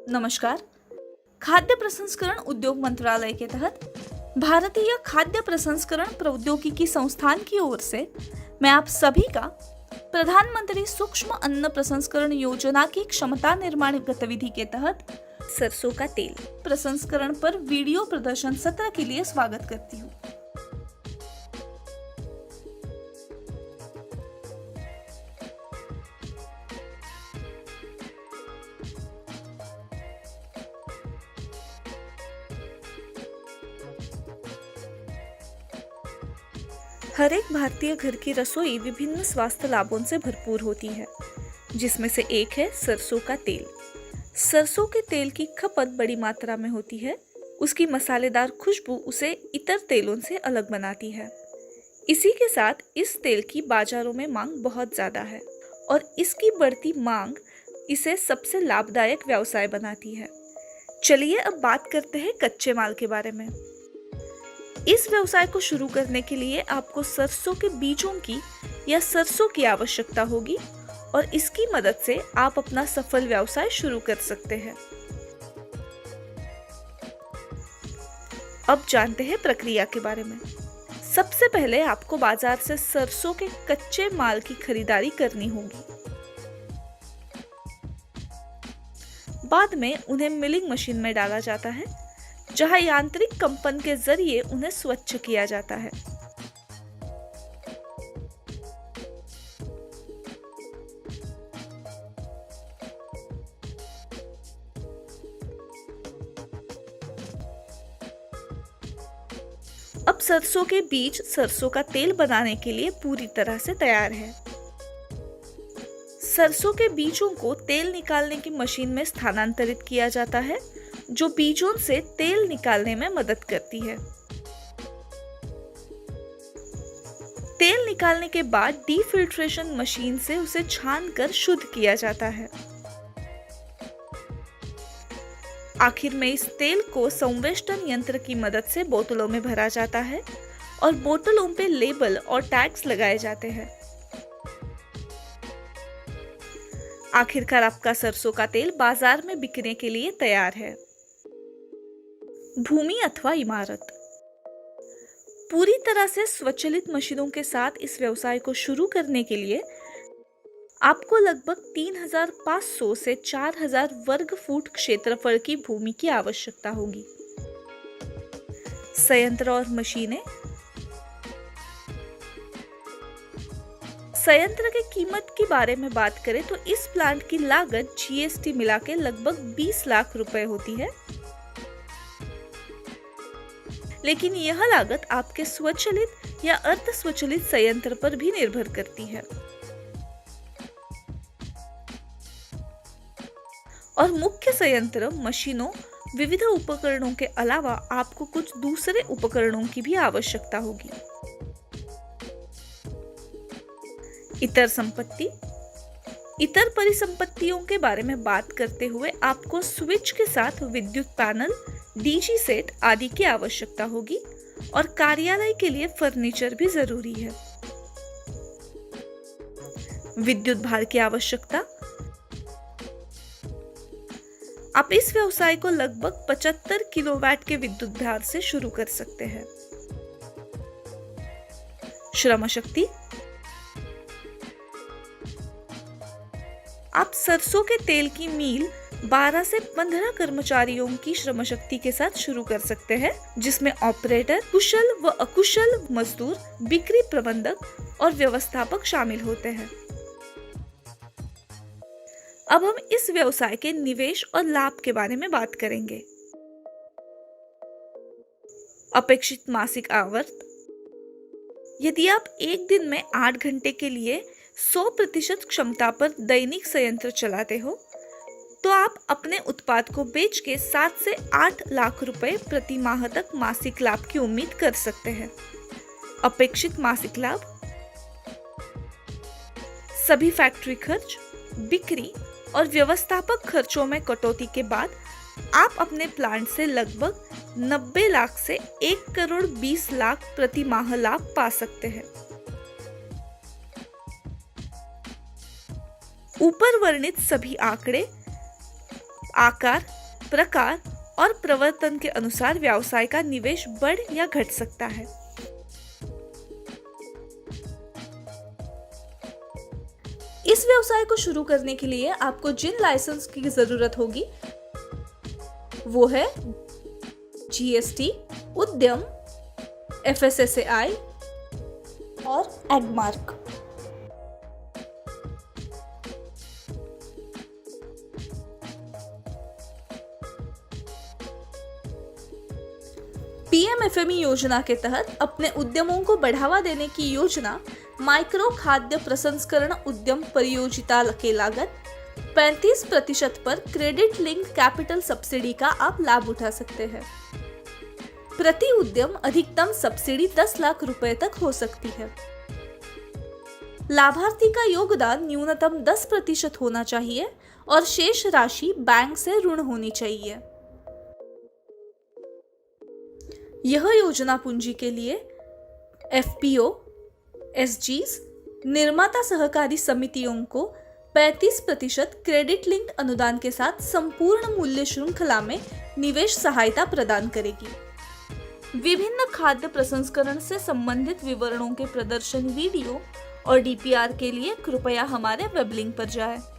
नमस्कार। खाद्य प्रसंस्करण उद्योग मंत्रालय के तहत भारतीय खाद्य प्रसंस्करण प्रौद्योगिकी संस्थान की ओर से मैं आप सभी का प्रधानमंत्री सूक्ष्म अन्न प्रसंस्करण योजना की क्षमता निर्माण गतिविधि के तहत सरसों का तेल प्रसंस्करण पर वीडियो प्रदर्शन सत्र के लिए स्वागत करती हूँ। हर एक भारतीय घर की रसोई विभिन्न स्वास्थ्य लाभों से भरपूर होती है, जिसमें से एक है सरसों का तेल। सरसों के तेल की खपत बड़ी मात्रा में होती है। उसकी मसालेदार खुशबू उसे इतर तेलों से अलग बनाती है। इसी के साथ इस तेल की बाजारों में मांग बहुत ज्यादा है और इसकी बढ़ती मांग इसे सबसे लाभदायक व्यवसाय बनाती है। चलिए अब बात करते हैं कच्चे माल के बारे में। इस व्यवसाय को शुरू करने के लिए आपको सरसों के बीजों की या सरसों की आवश्यकता होगी और इसकी मदद से आप अपना सफल व्यवसाय शुरू कर सकते हैं। अब जानते हैं प्रक्रिया के बारे में। सबसे पहले आपको बाजार से सरसों के कच्चे माल की खरीदारी करनी होगी। बाद में उन्हें मिलिंग मशीन में डाला जाता है, जहां यांत्रिक कंपन के जरिए उन्हें स्वच्छ किया जाता है। अब सरसों के बीज सरसों का तेल बनाने के लिए पूरी तरह से तैयार है। सरसों के बीजों को तेल निकालने की मशीन में स्थानांतरित किया जाता है, जो बीजों से तेल निकालने में मदद करती है। तेल निकालने के बाद डीफिल्ट्रेशन मशीन से उसे छानकर शुद्ध किया जाता है। आखिर में इस तेल को संवेष्टन यंत्र की मदद से बोतलों में भरा जाता है और बोतलों पे लेबल और टैग्स लगाए जाते हैं। आखिरकार आपका सरसों का तेल बाजार में बिकने के लिए तैयार है। भूमि अथवा इमारत। पूरी तरह से स्वचालित मशीनों के साथ इस व्यवसाय को शुरू करने के लिए आपको लगभग 3,500 से 4,000 वर्ग फुट क्षेत्रफल की भूमि की आवश्यकता होगी। संयंत्र और मशीनें। संयंत्र की कीमत के बारे में बात करें तो इस प्लांट की लागत जीएसटी मिला के लगभग 20 लाख रुपए होती है, लेकिन यह लागत आपके स्वचालित या अर्ध स्वचालित संयंत्र पर भी निर्भर करती है। और मुख्य संयंत्र, मशीनों, विविध उपकरणों के अलावा आपको कुछ दूसरे उपकरणों की भी आवश्यकता होगी। इतर संपत्ति। इतर परिसंपत्तियों के बारे में बात करते हुए आपको स्विच के साथ विद्युत पैनल, डीजी सेट आदि की आवश्यकता होगी और कार्यालय के लिए फर्नीचर भी जरूरी है। विद्युत भार की आवश्यकता। आप इस व्यवसाय को लगभग 75 किलोवाट के विद्युत भार से शुरू कर सकते हैं। श्रम शक्ति। आप सरसों के तेल की मील 12 से 15 कर्मचारियों की श्रम शक्ति के साथ शुरू कर सकते हैं, जिसमें ऑपरेटर, कुशल व अकुशल मजदूर, बिक्री प्रबंधक और व्यवस्थापक शामिल होते हैं। अब हम इस व्यवसाय के निवेश और लाभ के बारे में बात करेंगे। अपेक्षित मासिक आवर्त। यदि आप एक दिन में 8 घंटे के लिए 100% क्षमता पर दैनिक संयंत्र चलाते हो, तो आप अपने उत्पाद को बेच के 7 से 8 लाख रुपए प्रति माह तक मासिक लाभ की उम्मीद कर सकते हैं। अपेक्षित मासिक लाभ। सभी फैक्ट्री खर्च, बिक्री और व्यवस्थापक खर्चों में कटौती के बाद आप अपने प्लांट से लगभग 90 लाख से 1 करोड़ 20 लाख प्रति माह लाभ पा सकते हैं। ऊपर वर्णित सभी आंकड़े आकार, प्रकार और प्रवर्तन के अनुसार व्यवसाय का निवेश बढ़ या घट सकता है। इस व्यवसाय को शुरू करने के लिए आपको जिन लाइसेंस की जरूरत होगी वो है जीएसटी, उद्यम, एफएसएसएआई और एगमार्क। पीएमएफएमई योजना के तहत अपने उद्यमों को बढ़ावा देने की योजना माइक्रो खाद्य प्रसंस्करण उद्यम परियोजना के लागत 35% पर क्रेडिट लिंक कैपिटल सब्सिडी का आप लाभ उठा सकते हैं। प्रति उद्यम अधिकतम सब्सिडी 10 लाख रुपए तक हो सकती है। लाभार्थी का योगदान न्यूनतम 10% होना चाहिए और शेष राशि बैंक से ऋण होनी चाहिए। यह योजना पूंजी के लिए एफपीओ, एसजीज, निर्माता सहकारी समितियों को 35% क्रेडिट लिंक्ड अनुदान के साथ संपूर्ण मूल्य श्रृंखला में निवेश सहायता प्रदान करेगी। विभिन्न खाद्य प्रसंस्करण से संबंधित विवरणों के प्रदर्शन वीडियो और डीपीआर के लिए कृपया हमारे वेब लिंक पर जाएं।